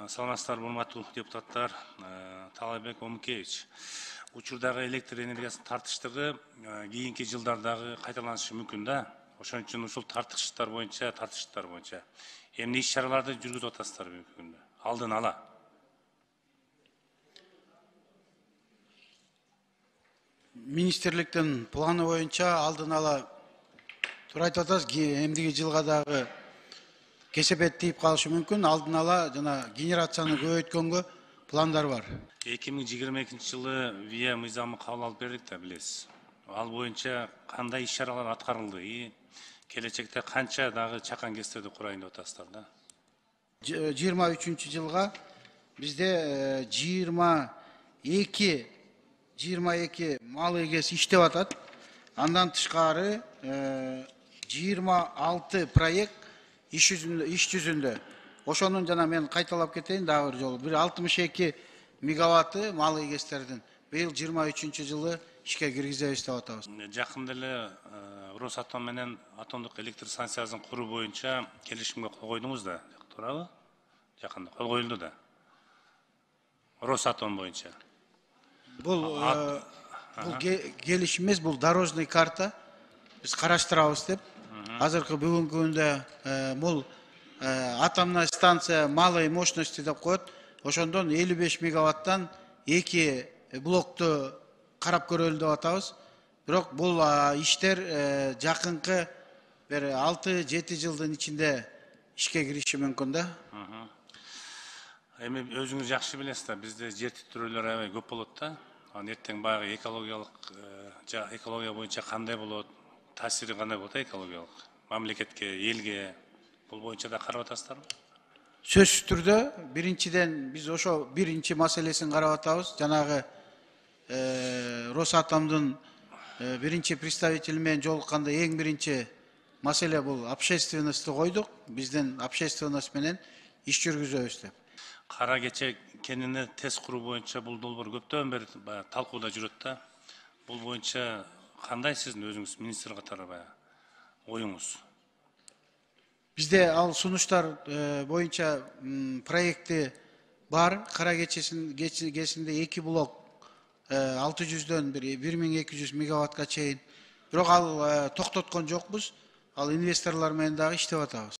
Саламатсыздарбы, урматтуу депутаттар. Таалайбек Омукевич. Учурдагы электр энергиясынын тартыштыгы кийинки жылдардагы кайталанышы мүмкүн да. Ошон үчүн ушул тартыштар боюнча эмне иш-чараларды жүргүзүп атасыздар бүгүнкү күндө? Алдын ала. Министрликтин планы боюнча алдын ала туура айтып атасыз, эмдиги жылга дагы кесепет тийип калышы мүмкүн. Алдын ала жана генерацияны көбөйткөнгө пландар бар. 2022 жылы ВИА мыйзамы кабыл алып бердик да, билесиз. Ал боюнча кандай иш-чаралар аткарылды и келечекте канча дагы чакан кестерди курайын деп атасыздар да? 23 жылга бизде 22 мал эгеси иштеп атат. Андан тышкары 26 проект иш жүзүндө. Ошонун жана мен кайталап кетейин дагы бир жолу. 62 мегаватты мал эгестердин быйыл 23 жылы ишке киргизебиз деп атабыз. Жакында эле Росатом менен атомдук электр станциясын куруу боюнча келишимге кол койдуңуз да, туурабы? Жакында кол коюлду да. Росатом боюнча. Бул келишим эмес, бул дорожный карта. Биз караштырабыз деп. Азыркы бүгүнкү күндө бул атомная станция малой мощности деп коет. Ошондон 55 мегаваттан 2 блокту карап көрөлү деп атабыз. Бирок бул иштер жакынкы бир 6-7 жылдын ичинде ишке кириши мүмкүн да. Эми өзүңүз жакшы билесиз да, бизде жер титирөөлөр аябай көп болот да. Эртең баягы экология боюнча кандай болот, таасири кандай болот экологиялык мамлекетке, элге, бул боюнча да карап атасыздарбы? Сөзсүз түрдө биринчиден биз ошо биринчи маселесин карап атабыз. Жанагы Росатомдун биринчи представители менен жолукканда эң биринчи маселе бул общественностьты койдук. Биздин общественность менен иш жүргүзөбүз деп. Кара кече кенине тест куруу боюнча бул долбоор көптөн бери талкууда жүрөт да. Бул боюнча кандай сиздин өзүңүз министр катары оюңуз? Бизде ал сунуштар боюнча проекти бар. Кара кечесинде 2 блок 600дөн 1200 мегаваттка чейин. Бирок ал токтоткон жокпуз. Ал инвесторлор менен дагы иштеп атабыз.